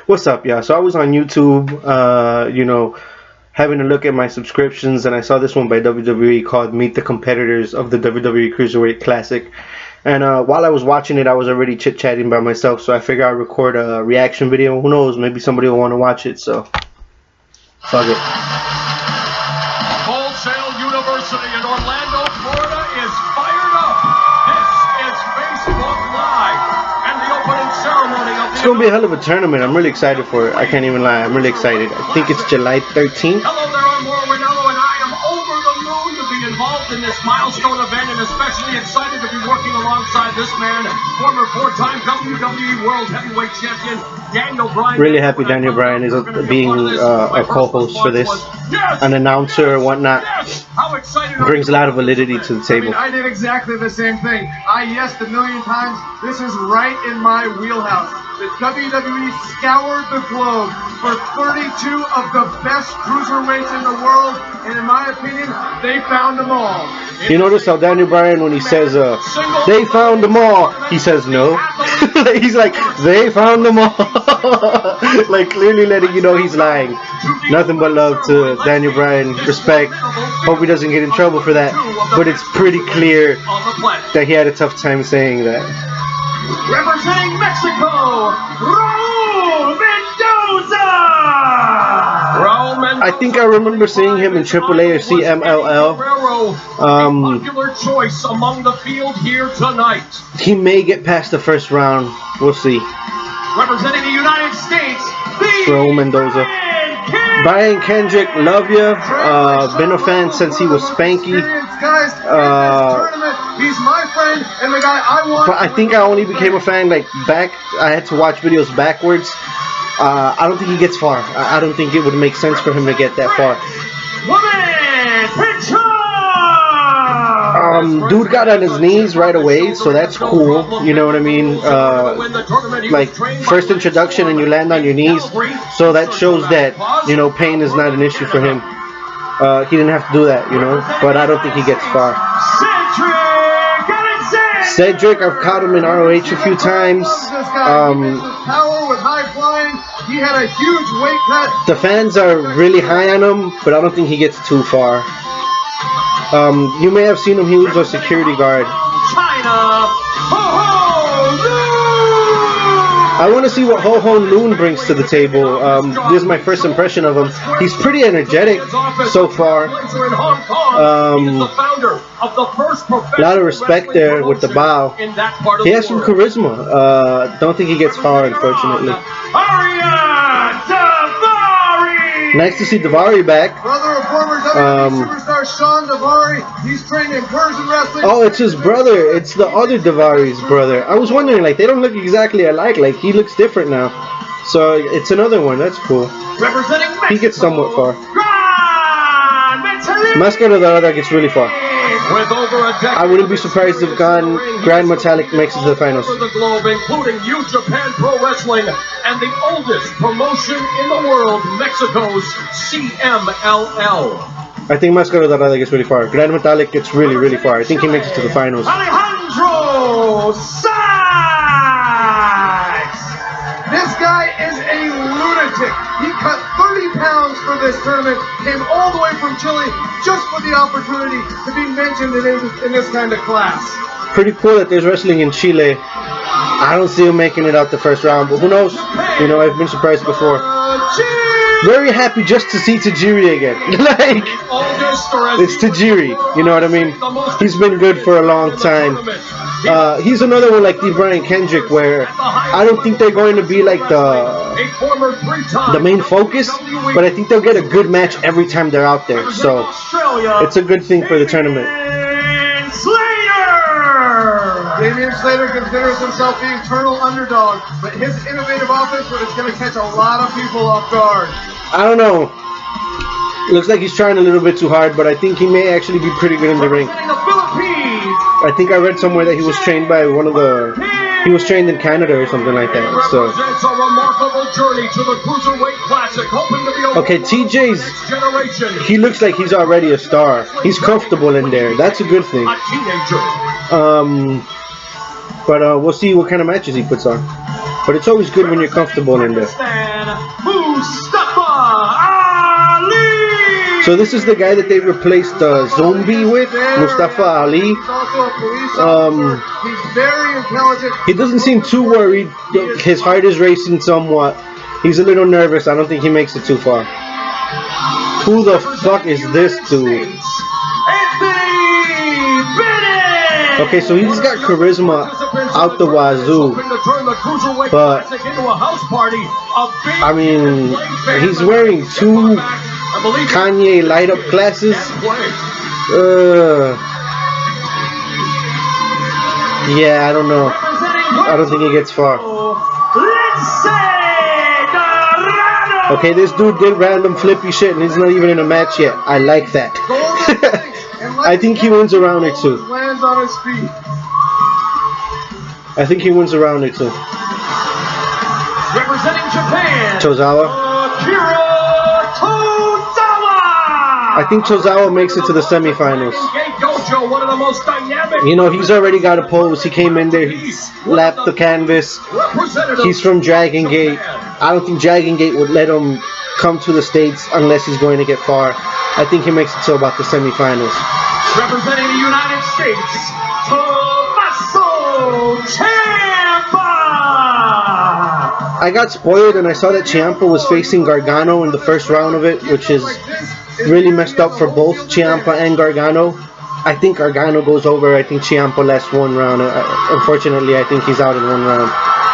What's up, y'all? So I was on YouTube, having a look at my subscriptions, and I saw this one by WWE called Meet the Competitors of the WWE Cruiserweight Classic. And while I was watching it, I was already chit-chatting by myself, so I figured I'd record a reaction video. Who knows, maybe somebody will want to watch it, so fuck it. Wholesale University in Orlando, Florida is fired up. This is Facebook Live and the opening ceremony of the... It's going to be a hell of a tournament. I'm really excited for it. I can't even lie. I'm really excited. I think it's July 13th. Hello there, I'm Mauro Ranallo, and I am over the moon to be involved in this milestone event, and especially excited to be working alongside this man, former four-time WWE World Heavyweight Champion, Daniel Bryan. Really happy Daniel Bryan is being a co-host for this. An announcer or whatnot. How excited brings a lot of validity to the table. I did exactly the same thing. I yesed a million times. This is right in my wheelhouse. The WWE scoured the globe for 32 of the best cruiserweights in the world, and in my opinion, they found them all. You notice how Daniel Bryan, when he says, they found them all, he says no. He's like, they found them all. Like, clearly letting you know he's lying. Nothing but love to Daniel Bryan. Respect. Hope he doesn't get in trouble for that. But it's pretty clear that he had a tough time saying that. Representing Mexico, Raul Mendoza! I think I remember seeing him in AAA or CMLL. Popular choice among the field here tonight. He may get past the first round. We'll see. Representing the United States, Raul Mendoza. Brian Kendrick, love ya. Been a fan since he was Spanky. He's my friend and the guy I want. But I think I only became a fan like back. I had to watch videos backwards. I don't think he gets far. I don't think it would make sense for him to get that far. Dude got on his knees right away, so that's cool. You know what I mean? Like first introduction and you land on your knees, so that shows that pain is not an issue for him. He didn't have to do that, but I don't think he gets far. Cedric, I've caught him in ROH a few times. He had a huge weight cut. The fans are really high on him, but I don't think he gets too far. You may have seen him use a security guard. I want to see what Ho Ho Loon brings to the table. This is my first impression of him. He's pretty energetic so far. A lot of respect there with the bow. He has some charisma. Don't think he gets far, unfortunately. Nice to see Daivari back. Brother of former WWE superstar Sean Daivari. He's trained in Persian wrestling. Oh, it's his brother. It's the other Daivari's brother. I was wondering, like, they don't look exactly alike. Like, he looks different now. So, it's another one. That's cool. Representing Mexico, he gets somewhat far. Máscara Dorada gets really far. I wouldn't be surprised if Grand Metalik makes it to the finals. The globe, including New Japan Pro Wrestling and the oldest promotion in the world, Mexico's CMLL. I think Máscara Dorada gets really far. Grand Metalik gets really, really far. I think he makes it to the finals. Alejandro Sykes! This guy is a lunatic. He cut 30 pounds for this tournament, came all the way from Chile just for the opportunity to be mentioned in this kind of class. Pretty cool that there's wrestling in Chile. I don't see him making it out the first round, but who knows? I've been surprised before. Very happy just to see Tajiri again. Like, it's Tajiri, you know what I mean? He's been good for a long time. He's another one like the Brian Kendrick, where I don't think they're going to be like the main focus, but I think they'll get a good match every time they're out there. So it's a good thing for the tournament. Damian Slater considers himself the eternal underdog, but his innovative offense is going to catch a lot of people off guard. I don't know. Looks like he's trying a little bit too hard, but I think he may actually be pretty good in the ring. I think I read somewhere that he was trained by he was trained in Canada or something like that. So. Okay, TJ's, he looks like he's already a star. He's comfortable in there. That's a good thing. But we'll see what kind of matches he puts on. But it's always good when you're comfortable in there. So this is the guy that they replaced Zombie with, Mustafa Ali. He's also a police officer. He's very intelligent. He doesn't seem too worried. His heart is racing somewhat. He's a little nervous. I don't think he makes it too far. Who the fuck is this dude? Okay, so he's got charisma out the wazoo, but I mean, he's wearing 2 Kanye light up glasses. Yeah, I don't know. I don't think he gets far. Okay, this dude did random flippy shit and he's not even in a match yet. I like that. I think he wins a round or 2. Lands on his feet. I think he wins a round or 2. Representing Japan, Tozawa. I think Tozawa makes it to the semifinals. You know, he's already got a pose. He came in there, he lapped the canvas. He's from Dragon Gate. I don't think Dragon Gate would let him come to the States unless he's going to get far. I think he makes it to about the semifinals. Representing the United States, Tommaso Ciampa. I got spoiled and I saw that Ciampa was facing Gargano in the first round of it, which is really messed up for both Ciampa and Gargano. I think Gargano goes over. I think Ciampa lasts 1 round. Unfortunately, I think he's out in 1 round.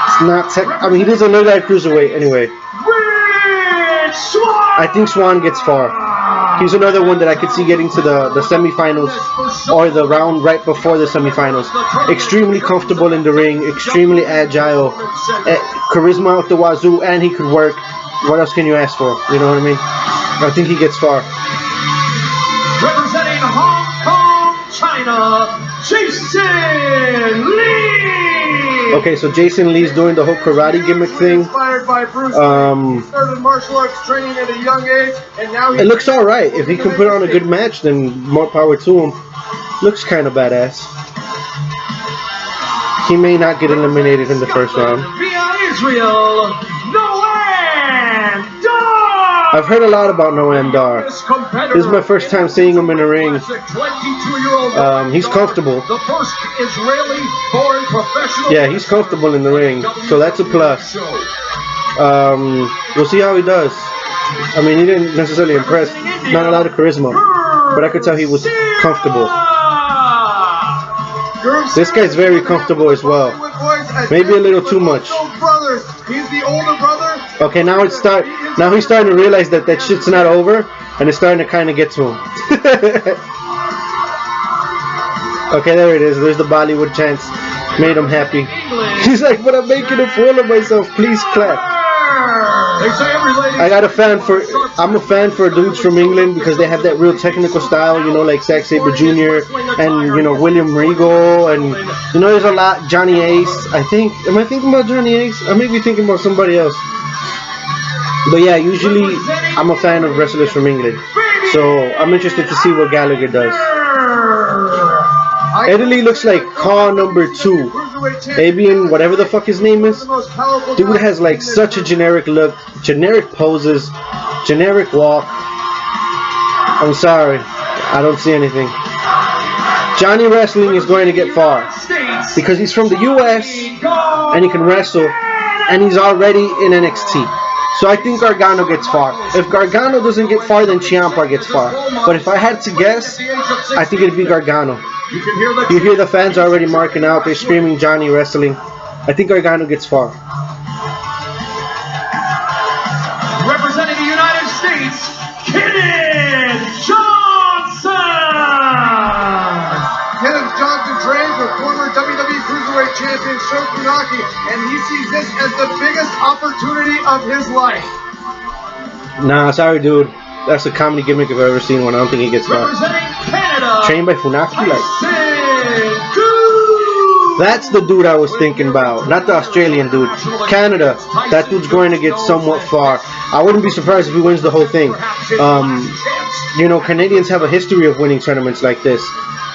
It's not. I mean, he doesn't look like cruiserweight anyway. I think Swan gets far. He's another one that I could see getting to the semifinals or the round right before the semifinals. Extremely comfortable in the ring, extremely agile, charisma out the wazoo, and he could work. What else can you ask for? You know what I mean? I think he gets far. Representing Hong Kong, China, Jason Lee. Okay, so Jason Lee's doing the whole karate gimmick thing. Inspired by Bruce Lee. He started martial arts training at a young age, and now it looks all right. If he can put on a good match, then more power to him. Looks kind of badass. He may not get eliminated in the first round. Via Israel, Noam Dar. I've heard a lot about Noam Dar. This is my first time seeing him in a ring. He's comfortable. The first Israeli-born professional. Yeah, he's comfortable in the ring, so that's a plus. We'll see how he does. I mean, he didn't necessarily impress. Not a lot of charisma, but I could tell he was comfortable. This guy's very comfortable as well. Maybe a little too much. He's the older brother. Okay, now he's starting to realize that that shit's not over, and it's starting to kind of get to him. Okay, there it is. There's the Bollywood chants. Made him happy. He's like, but I'm making a fool of myself. Please clap. I'm a fan for dudes from England because they have that real technical style, you know, like Zack Sabre Jr. and, you know, William Regal, and, you know, there's a lot. Johnny Ace, I think. Am I thinking about Johnny Ace? I may be thinking about somebody else. But yeah, usually I'm a fan of wrestlers from England. So I'm interested to see what Gallagher does. Italy looks like Car number 2. Abian, whatever the fuck his name is. Dude has like such a generic look, generic poses, generic walk. I'm sorry, I don't see anything. Johnny Wrestling is going to get far because he's from the US and he can wrestle and he's already in NXT. So I think Gargano gets far. If Gargano doesn't get far, then Ciampa gets far. But if I had to guess, I think it'd be Gargano. You hear the fans already marking out. They're screaming Johnny Wrestling. I think Gargano gets far. Representing the United States, Kenneth Johnson. Kenneth Johnson trains with former WWE Cruiserweight champion Sho Funaki, and he sees this as the biggest opportunity of his life. Nah, sorry, dude. That's a comedy gimmick if I've ever seen one. I don't think he gets far. Representing Canada, trained by Funaki, like. That's the dude I was thinking about, not the Australian dude. Canada, that dude's going to get somewhat far. I wouldn't be surprised if he wins the whole thing. You know, Canadians have a history of winning tournaments like this.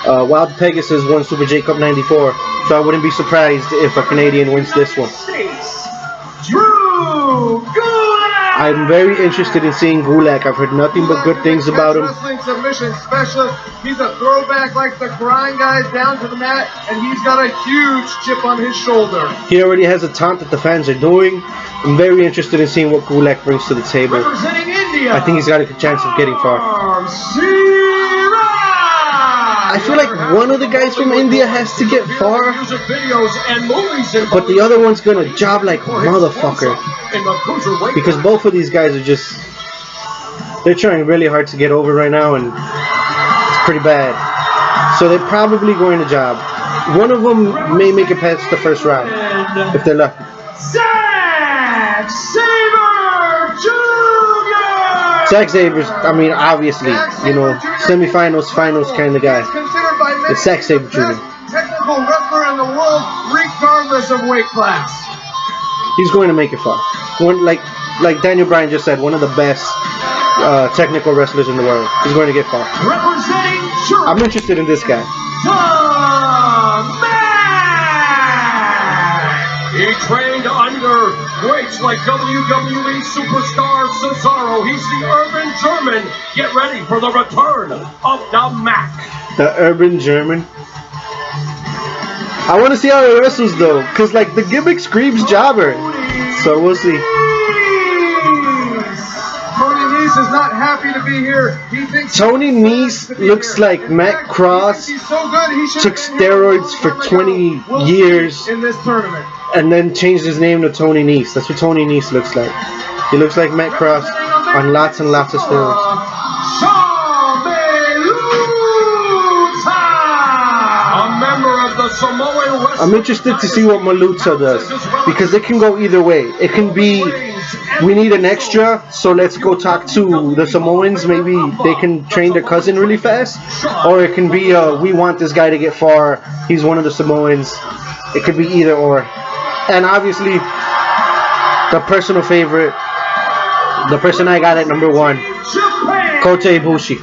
Wild Pegasus won Super J Cup '94, so I wouldn't be surprised if a Canadian wins this one. I'm very interested in seeing Gulak. I've heard nothing but good things about him. Wrestling submission specialist. He's a throwback, like the grind guys down to the mat, and he's got a huge chip on his shoulder. He already has a taunt that the fans are doing. I'm very interested in seeing what Gulak brings to the table. Representing India, I think he's got a good chance of getting far. I feel like one of the guys from India has to get far, but the other one's gonna job like motherfucker. Because both of these guys are just, they're trying really hard to get over right now, and it's pretty bad. So they're probably going to job. One of them may make it past the first round, if they're lucky. Zack Saber's, I mean, obviously, you know, semifinals, finals kind of guy. It's Zack Sabre Jr. Technical wrestler in the world, regardless of weight class. He's going to make it far. One, like Daniel Bryan just said, one of the best technical wrestlers in the world. He's going to get far. I'm interested in this guy. He trained under greats like WWE superstar Cesaro. He's the Urban German. Get ready for the return of the Mac. The Urban German. I want to see how he wrestles though, because like the gimmick screams jobber. So we'll see. Tony Nese is not happy to be here. He thinks Tony Nese looks like Matt Cross took steroids for 20 years in this tournament. And then changed his name to Tony Nese. That's what Tony Nese looks like. He looks like Matt Cross on lots and lots of steroids. I'm interested to see what Maluta does, because it can go either way. It can be, we need an extra, so let's go talk to the Samoans. Maybe they can train their cousin really fast. Or it can be, we want this guy to get far. He's one of the Samoans. It could be either or. And obviously, the personal favorite, the person I got at number 1, Kota Ibushi.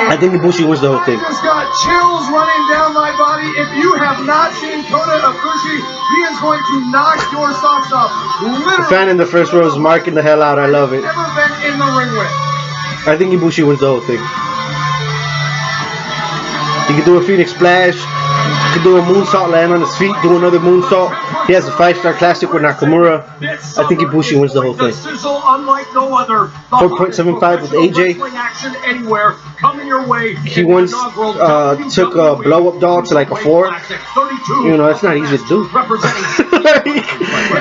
I think Ibushi wins the whole thing. I just got chills running down my body. If you have not seen Kota Ibushi, he is going to knock your socks off. Literally. The fan in the first row is marking the hell out. I love it. Never been in the ring with. I think Ibushi wins the whole thing. He can do a Phoenix Splash. He can do a moonsault, land on his feet, do another moonsault. He has a 5-star classic with Nakamura. I think Ibushi wins the whole thing. 4.75 with AJ. He once took a blow-up doll to like a 4. You know, that's not easy to do.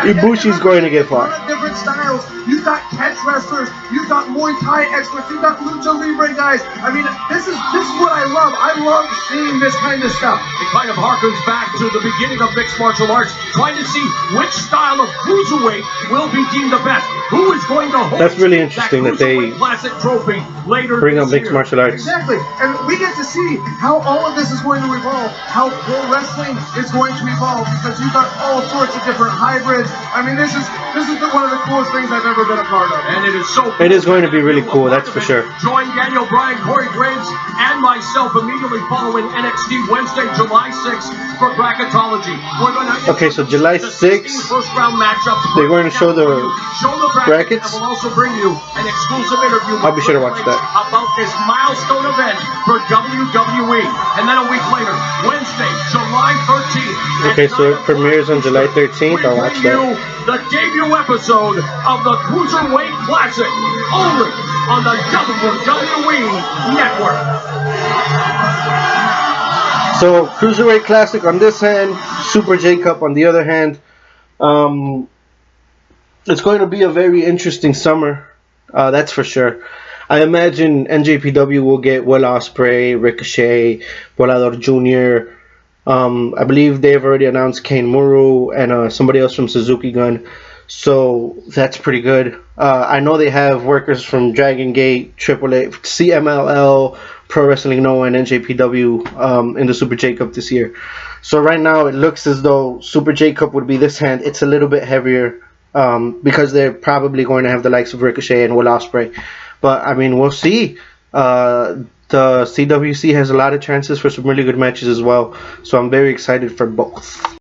Ibushi's going to get far. Different styles. You've got catch wrestlers. You've got Muay Thai experts. You've got Lucha Libre guys. I mean, this is what I love. I love seeing this kind of stuff. It kind of harkens back to the beginning of mixed martial arts, trying to see which style of cruiserweight will be deemed the best. Who is going to hold That's really interesting that they classic trophy later bring up mixed martial arts. Exactly, and we get to see how all of this is going to evolve, how pro wrestling is going to evolve, because you've got all sorts of different hybrids. I mean, this is one of the coolest things I've ever been a part of. And it is so. It is going to be really cool, that's for sure. Join Daniel Bryan, Corey Graves, and myself immediately following NXT Wednesday, July 6th for Bracketology. We're going to okay, so July 6th, first round matchups. they're going to show the brackets. And we'll also bring you an exclusive interview. I'll be sure to watch that. About this milestone event for WWE. And then a week later, Wednesday, July 13th. Okay, so it premieres on July 13th. I'll watch that. The debut episode of the Cruiserweight Classic, only on the WWE Network. So Cruiserweight Classic on this hand, Super J-Cup on the other hand. It's going to be a very interesting summer, that's for sure. I imagine NJPW will get Will Ospreay, Ricochet, Volador Jr. I believe they've already announced Kane Muru and somebody else from Suzuki Gun. So that's pretty good. I know they have workers from Dragon Gate, AAA, CMLL, Pro Wrestling Noah, and NJPW in the Super J-Cup this year. So right now it looks as though Super J-Cup would be this hand. It's a little bit heavier because they're probably going to have the likes of Ricochet and Will Ospreay. But I mean, we'll see. The CWC has a lot of chances for some really good matches as well. So I'm very excited for both.